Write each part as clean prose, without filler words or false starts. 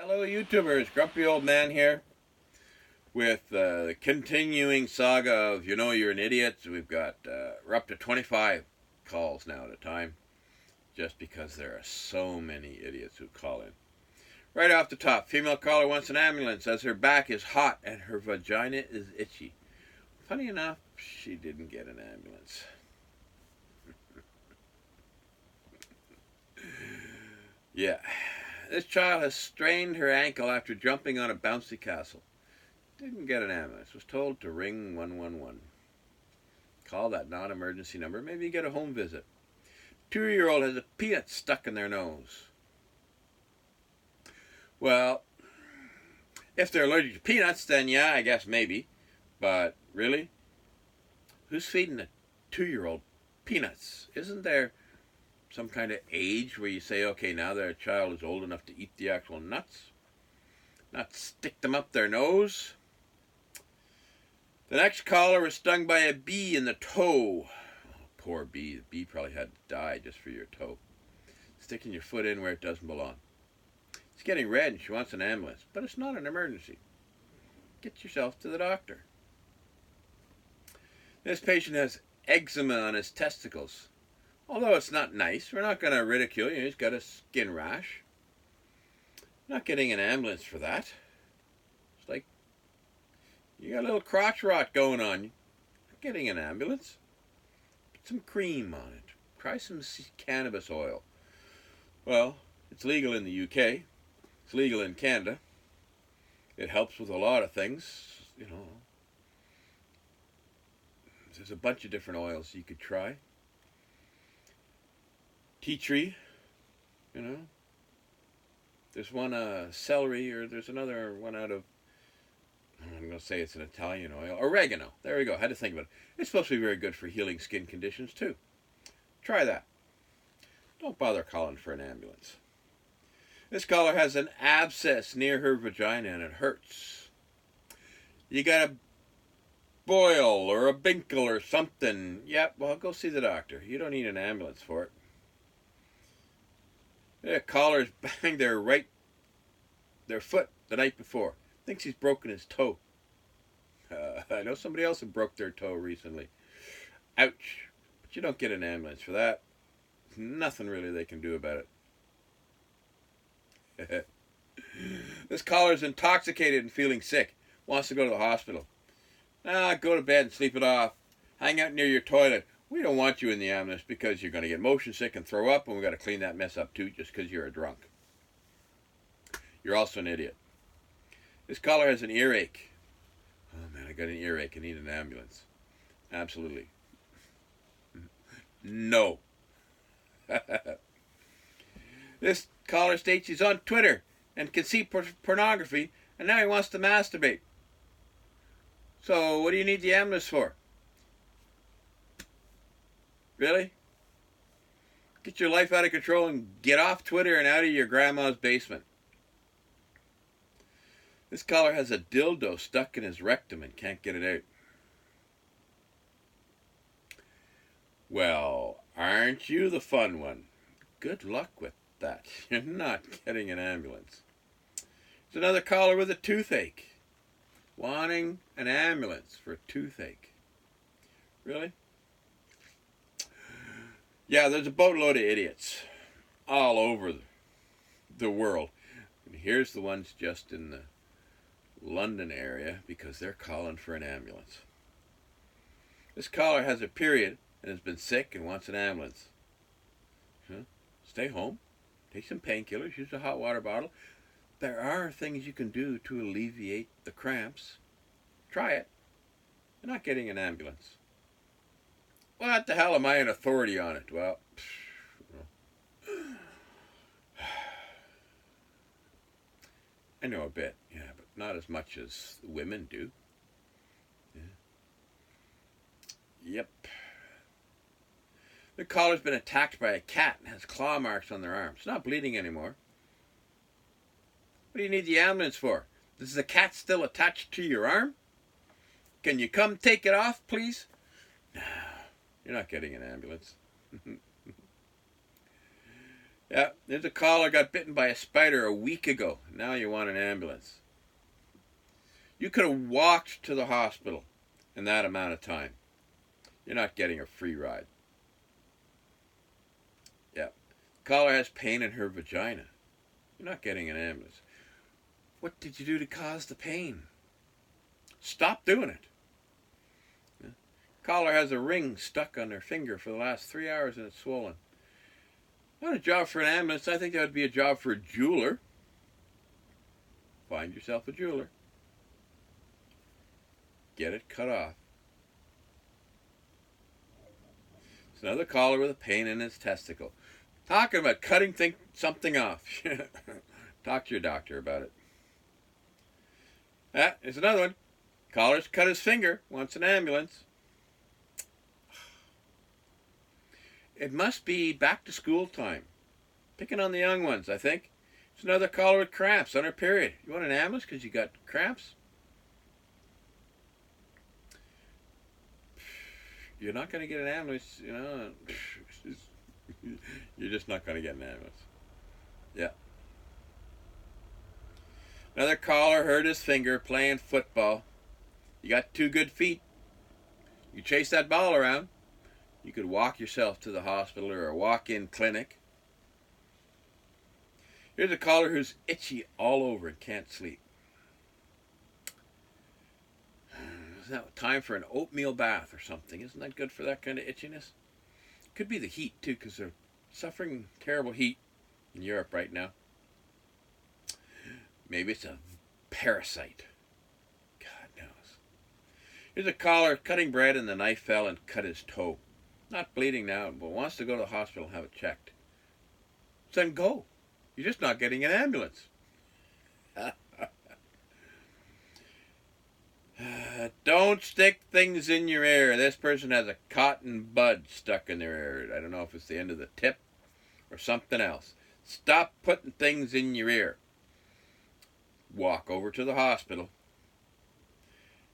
Hello, YouTubers. Grumpy Old Man here with the continuing saga of You Know You're an Idiot. We've got, we're up to 25 calls now at a time, just because there are so many idiots who call in. Right off the top, female caller wants an ambulance as her back is hot and her vagina is itchy. Funny enough, she didn't get an ambulance. Yeah. This child has strained her ankle after jumping on a bouncy castle. Didn't get an ambulance. Was told to ring 111. Call that non-emergency number. Maybe get a home visit. 2-year-old has a peanut stuck in their nose. Well, if they're allergic to peanuts, then yeah, I guess maybe. But really? Who's feeding a 2-year-old peanuts? Isn't there some kind of age where you say, okay, now their child is old enough to eat the actual nuts, not stick them up their nose? The next caller was stung by a bee in the toe. Oh, poor bee. The bee probably had to die just for your toe. Sticking your foot in where it doesn't belong. It's getting red and she wants an ambulance, but it's not an emergency. Get yourself to the doctor. This patient has eczema on his testicles. Although it's not nice, we're not going to ridicule you. He's got a skin rash. Not getting an ambulance for that. It's like you got a little crotch rot going on. Not getting an ambulance. Put some cream on it. Try some cannabis oil. Well, it's legal in the UK. It's legal in Canada. It helps with a lot of things. You know, there's a bunch of different oils you could try. Tea tree, you know. There's one celery, or there's another one out of, I'm going to say it's an Italian oil. Oregano. There we go. Had to think about it. It's supposed to be very good for healing skin conditions, too. Try that. Don't bother calling for an ambulance. This caller has an abscess near her vagina and it hurts. You got a boil or a binkle or something. Yep, well, go see the doctor. You don't need an ambulance for it. The caller's banged their foot the night before. Thinks he's broken his toe. I know somebody else who broke their toe recently. Ouch. But you don't get an ambulance for that. There's nothing really they can do about it. This caller's intoxicated and feeling sick. Wants to go to the hospital. Go to bed and sleep it off. Hang out near your toilet. We don't want you in the ambulance because you're going to get motion sick and throw up, and we've got to clean that mess up too just because you're a drunk. You're also an idiot. This caller has an earache. Oh man, I got an earache. I need an ambulance. Absolutely. No. This caller states he's on Twitter and can see pornography, and now he wants to masturbate. So what do you need the ambulance for? Really? Get your life out of control and get off Twitter and out of your grandma's basement. This caller has a dildo stuck in his rectum and can't get it out. Well, aren't you the fun one? Good luck with that. You're not getting an ambulance. There's another caller with a toothache. Wanting an ambulance for a toothache. Really? Yeah, there's a boatload of idiots all over the world. And here's the ones just in the London area because they're calling for an ambulance. This caller has a period and has been sick and wants an ambulance. Stay home, take some painkillers, use a hot water bottle. There are things you can do to alleviate the cramps. Try it. You're not getting an ambulance. What the hell am I an authority on it? Well, I know a bit, yeah, but not as much as women do. Yeah. Yep. The caller's been attacked by a cat and has claw marks on their arm. It's not bleeding anymore. What do you need the ambulance for? Is the cat still attached to your arm? Can you come take it off, please? No, you're not getting an ambulance. Yeah, there's a caller got bitten by a spider a week ago. Now you want an ambulance. You could have walked to the hospital in that amount of time. You're not getting a free ride. Yeah. Caller has pain in her vagina. You're not getting an ambulance. What did you do to cause the pain? Stop doing it. Yeah. Caller has a ring stuck on their finger for the last 3 hours and it's swollen. Not a job for an ambulance. I think that would be a job for a jeweler. Find yourself a jeweler. Get it cut off. It's another caller with a pain in his testicle. Talking about cutting something off. Talk to your doctor about it. Ah, there's another one. Caller's cut his finger. Wants an ambulance. It must be back to school time. Picking on the young ones, I think. It's another caller with cramps on her period. You want an ambulance because you got cramps? You're not going to get an ambulance, you know. You're just not going to get an ambulance. Yeah. Another caller hurt his finger playing football. You got 2 good feet. You chase that ball around. You could walk yourself to the hospital or a walk-in clinic. Here's a caller who's itchy all over and can't sleep. Isn't that time for an oatmeal bath or something? Isn't that good for that kind of itchiness? Could be the heat too, because they're suffering terrible heat in Europe right now. Maybe it's a parasite. God knows. Here's a caller cutting bread and the knife fell and cut his toe. Not bleeding now, but wants to go to the hospital and have it checked. So then go. You're just not getting an ambulance. Don't stick things in your ear. This person has a cotton bud stuck in their ear. I don't know if it's the end of the tip or something else. Stop putting things in your ear. Walk over to the hospital.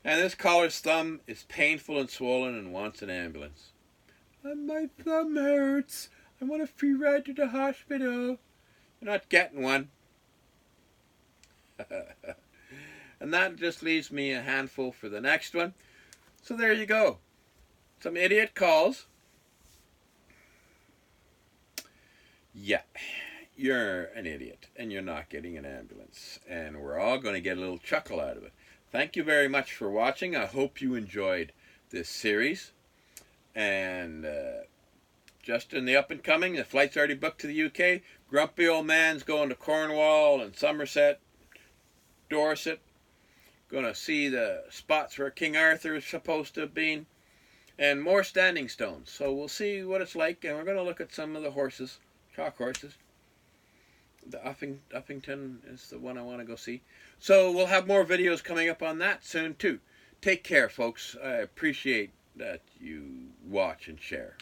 And this caller's thumb is painful and swollen and wants an ambulance. My thumb hurts. I want a free ride to the hospital. You're not getting one. And that just leaves me a handful for the next one. So there you go. Some idiot calls. Yeah, you're an idiot and you're not getting an ambulance. And we're all going to get a little chuckle out of it. Thank you very much for watching. I hope you enjoyed this series. And just in the up and coming, the flight's already booked to the UK. Grumpy old man's going to Cornwall and Somerset, Dorset. Going to see the spots where King Arthur is supposed to have been. And more standing stones. So we'll see what it's like. And we're going to look at some of the horses, chalk horses. The Uffington is the one I want to go see. So we'll have more videos coming up on that soon too. Take care, folks. I appreciate that you watch and share.